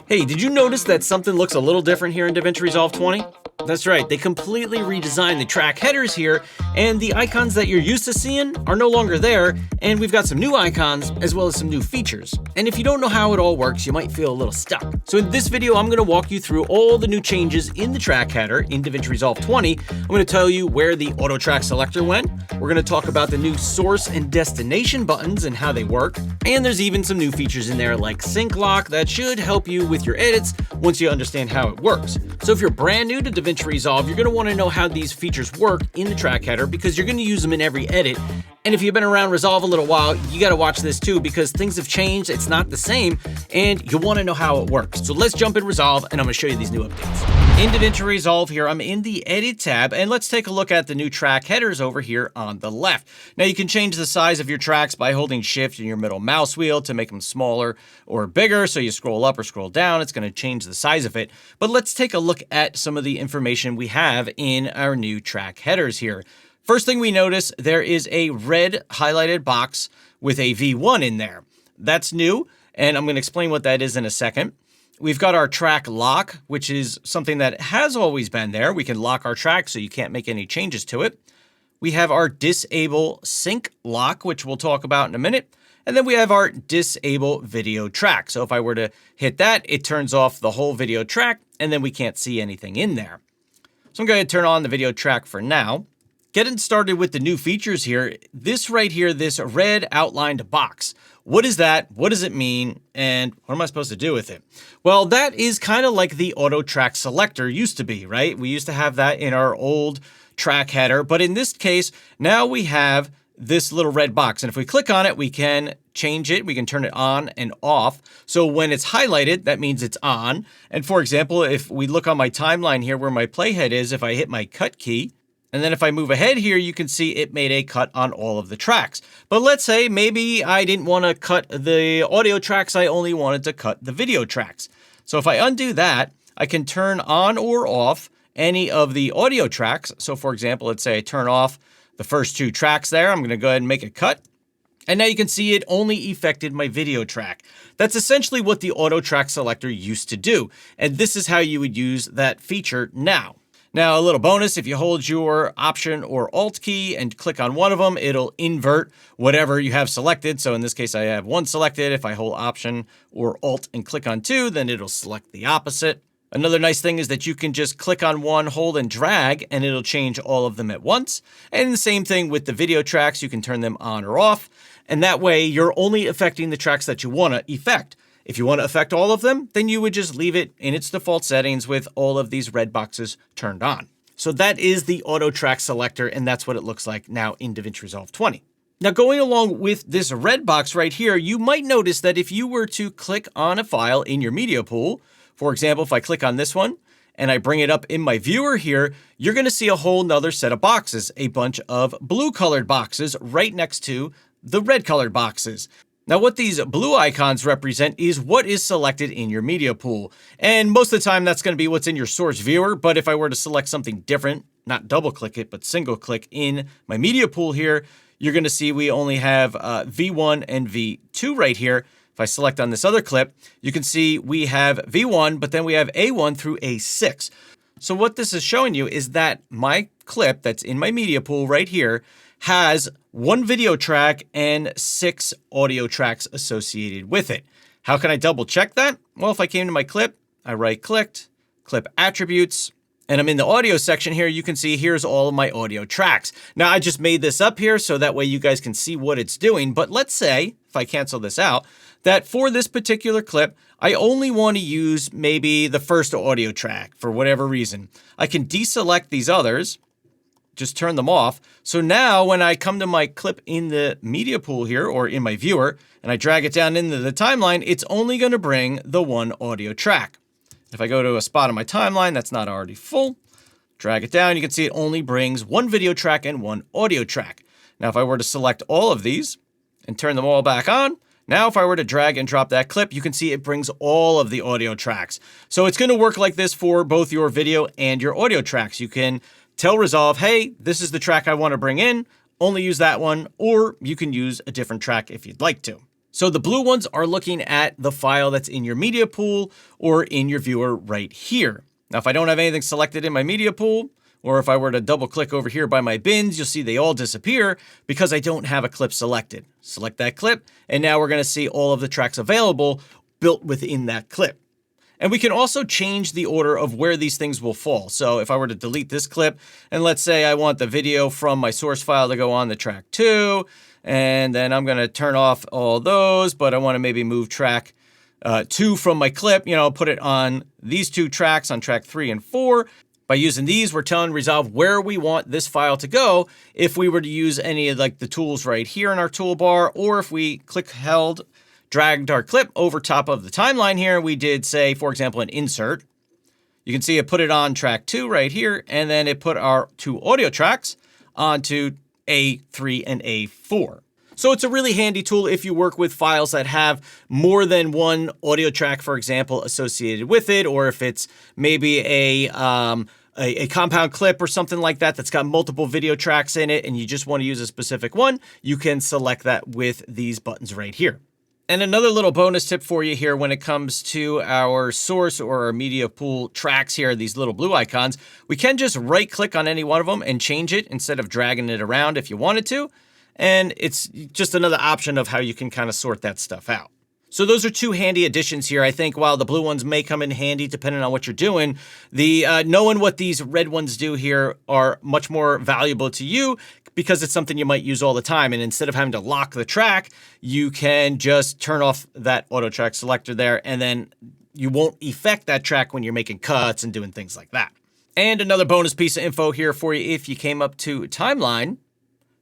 Hey, did you notice that something looks a little different here in DaVinci Resolve 20? That's right, they completely redesigned the track headers here, and the icons that you're used to seeing are no longer there, and we've got some new icons as well as some new features. And if you don't know how it all works, you might feel a little stuck. So in this video, I'm going to walk you through all the new changes in the track header in DaVinci Resolve 20. I'm going to tell you where the auto track selector went. We're going to talk about the new source and destination buttons and how they work. And there's even some new features in there like sync lock that should help you with your edits once you understand how it works. So if you're brand new to DaVinci Resolve, you're going to want to know how these features work in the track header because you're going to use them in every edit. And if you've been around Resolve a little while, you got to watch this too because things have changed, it's not the same, and you want to know how it works. So let's jump in Resolve and I'm going to show you these new updates. In DaVinci Resolve here, I'm in the Edit tab, and let's take a look at the new track headers over here on the left. Now you can change the size of your tracks by holding Shift in your middle mouse wheel to make them smaller or bigger. So you scroll up or scroll down, it's going to change the size of it. But let's take a look at some of the information we have in our new track headers here. First thing we notice, there is a red highlighted box with a V1 in there. That's new, and I'm going to explain what that is in a second. We've got our track lock, which is something that has always been there. We can lock our track so you can't make any changes to it. We have our disable sync lock, which we'll talk about in a minute. And then we have our disable video track. So if I were to hit that, it turns off the whole video track, and then we can't see anything in there. So I'm going to turn on the video track for now. Getting started with the new features here, this right here, this red outlined box. What is that? What does it mean? And what am I supposed to do with it? Well, that is kind of like the auto track selector used to be, right? We used to have that in our old track header, but in this case, now we have this little red box. And if we click on it, we can change it. We can turn it on and off. So when it's highlighted, that means it's on. And for example, if we look on my timeline here where my playhead is, if I hit my cut key, and then if I move ahead here, you can see it made a cut on all of the tracks. But let's say maybe I didn't want to cut the audio tracks, I only wanted to cut the video tracks. So if I undo that, I can turn on or off any of the audio tracks. So for example, let's say I turn off the first two tracks there. I'm going to go ahead and make a cut. And now you can see it only affected my video track. That's essentially what the auto track selector used to do. And this is how you would use that feature now. Now, a little bonus, if you hold your Option or Alt key and click on one of them, it'll invert whatever you have selected. So in this case, I have one selected. If I hold Option or Alt and click on two, then it'll select the opposite. Another nice thing is that you can just click on one, hold and drag, and it'll change all of them at once. And the same thing with the video tracks, you can turn them on or off. And that way, you're only affecting the tracks that you want to affect. If you want to affect all of them, then you would just leave it in its default settings with all of these red boxes turned on. So that is the auto track selector, and that's what it looks like now in DaVinci Resolve 20. Now going along with this red box right here, you might notice that if you were to click on a file in your media pool, for example, if I click on this one and I bring it up in my viewer here, you're going to see a whole nother set of boxes, a bunch of blue colored boxes right next to the red colored boxes. Now what these blue icons represent is what is selected in your media pool. And most of the time that's going to be what's in your source viewer. But if I were to select something different, not double click it, but single click in my media pool here, you're going to see we only have V1 and V2 right here. If I select on this other clip, you can see we have V1, but then we have A1 through A6. So what this is showing you is that my clip that's in my media pool right here has one video track and 6 audio tracks associated with it. How can I double check that? Well, if I came to my clip, I right clicked, clip attributes, and I'm in the audio section here, you can see here's all of my audio tracks. Now I just made this up here so that way you guys can see what it's doing. But let's say, if I cancel this out, that for this particular clip, I only want to use maybe the first audio track for whatever reason. I can deselect these others, just turn them off. So now when I come to my clip in the media pool here or in my viewer and I drag it down into the timeline, it's only going to bring the one audio track. If I go to a spot on my timeline that's not already full, drag it down, you can see it only brings one video track and one audio track. Now if I were to select all of these and turn them all back on, now if I were to drag and drop that clip, you can see it brings all of the audio tracks. So it's going to work like this for both your video and your audio tracks. You can tell Resolve, hey, this is the track I want to bring in, only use that one, or you can use a different track if you'd like to. So the blue ones are looking at the file that's in your media pool or in your viewer right here. Now, if I don't have anything selected in my media pool, or if I were to double click over here by my bins, you'll see they all disappear because I don't have a clip selected. Select that clip, and now we're going to see all of the tracks available built within that clip. And we can also change the order of where these things will fall. So if I were to delete this clip, and let's say I want the video from my source file to go on the track 2, and then I'm going to turn off all those, but I want to maybe move track 2 from my clip, put it on these 2 tracks on track 3 and 4. By using these, we're telling Resolve where we want this file to go if we were to use any of the tools right here in our toolbar, or if we dragged our clip over top of the timeline here, we did say, for example, an insert. You can see it put it on track 2 right here, and then it put our 2 audio tracks onto A3 and A4. So it's a really handy tool if you work with files that have more than one audio track, for example, associated with it, or if it's maybe a compound clip or something like that that's got multiple video tracks in it and you just want to use a specific one, you can select that with these buttons right here. And another little bonus tip for you here when it comes to our source or our media pool tracks here, these little blue icons, we can just right click on any one of them and change it instead of dragging it around if you wanted to. And it's just another option of how you can kind of sort that stuff out. So those are 2 handy additions here. I think while the blue ones may come in handy depending on what you're doing, knowing what these red ones do here are much more valuable to you because it's something you might use all the time. And instead of having to lock the track, you can just turn off that auto track selector there, and then you won't affect that track when you're making cuts and doing things like that. And another bonus piece of info here for you if you came up to timeline,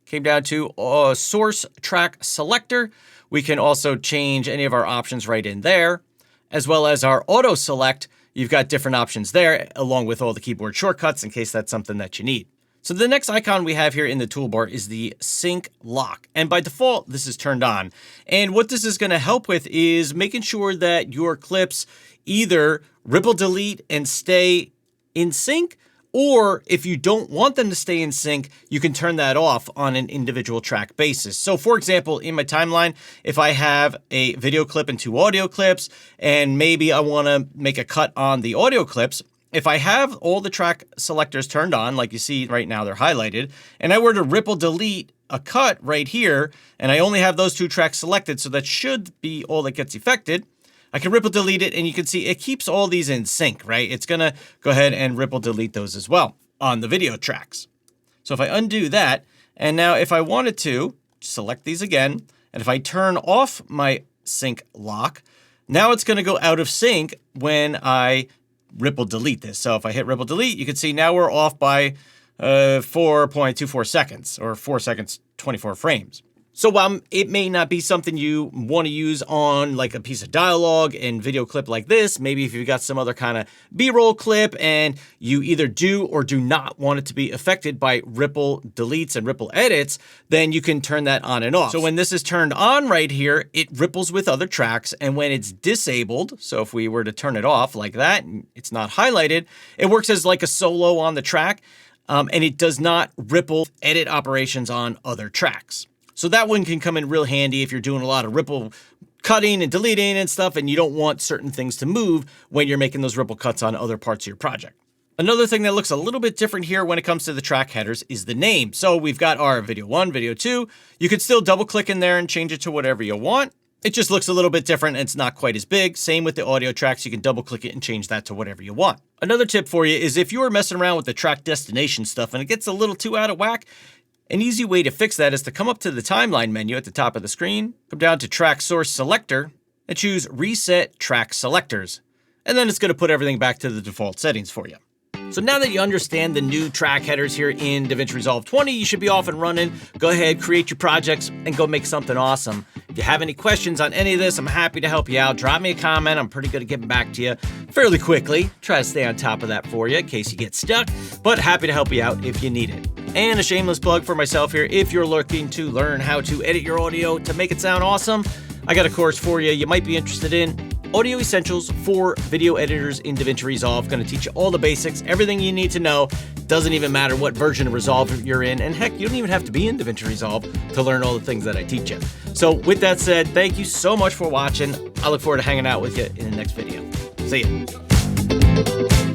came down to source track selector. We can also change any of our options right in there, as well as our auto select. You've got different options there, along with all the keyboard shortcuts in case that's something that you need. So the next icon we have here in the toolbar is the sync lock. And by default, this is turned on. And what this is going to help with is making sure that your clips either ripple delete and stay in sync, or if you don't want them to stay in sync, you can turn that off on an individual track basis. So for example, in my timeline, if I have a video clip and 2 audio clips, and maybe I want to make a cut on the audio clips, if I have all the track selectors turned on, like you see right now, they're highlighted, and I were to ripple delete a cut right here, and I only have those 2 tracks selected, so that should be all that gets affected, I can ripple delete it, and you can see it keeps all these in sync, right? It's going to go ahead and ripple delete those as well on the video tracks. So if I undo that, and now if I wanted to, select these again, and if I turn off my sync lock, now it's going to go out of sync when I ripple delete this. So if I hit ripple delete, you can see now we're off by 4.24 seconds, or 4 seconds, 24 frames. So while it may not be something you want to use on like a piece of dialogue and video clip like this, maybe if you've got some other kind of B-roll clip and you either do or do not want it to be affected by ripple deletes and ripple edits, then you can turn that on and off. So when this is turned on right here, it ripples with other tracks, and when it's disabled, so if we were to turn it off like that, and it's not highlighted, it works as like a solo on the track, and it does not ripple edit operations on other tracks. So that one can come in real handy if you're doing a lot of ripple cutting and deleting and stuff, and you don't want certain things to move when you're making those ripple cuts on other parts of your project. Another thing that looks a little bit different here when it comes to the track headers is the name. So we've got our video 1, video 2. You could still double click in there and change it to whatever you want. It just looks a little bit different and it's not quite as big. Same with the audio tracks. You can double click it and change that to whatever you want. Another tip for you is if you are messing around with the track destination stuff and it gets a little too out of whack, an easy way to fix that is to come up to the timeline menu at the top of the screen, come down to Track Source Selector, and choose Reset Track Selectors. And then it's going to put everything back to the default settings for you. So now that you understand the new track headers here in DaVinci Resolve 20, you should be off and running. Go ahead, create your projects, and go make something awesome. If you have any questions on any of this, I'm happy to help you out. Drop me a comment. I'm pretty good at getting back to you fairly quickly. Try to stay on top of that for you in case you get stuck, but happy to help you out if you need it. And a shameless plug for myself here. If you're looking to learn how to edit your audio to make it sound awesome, I got a course for you might be interested in. Audio Essentials for Video Editors in DaVinci Resolve. Going to teach you all the basics, everything you need to know. Doesn't even matter what version of Resolve you're in, and heck, you don't even have to be in DaVinci Resolve to learn all the things that I teach you. So with that said, thank you so much for watching. I look forward to hanging out with you in the next video. See ya.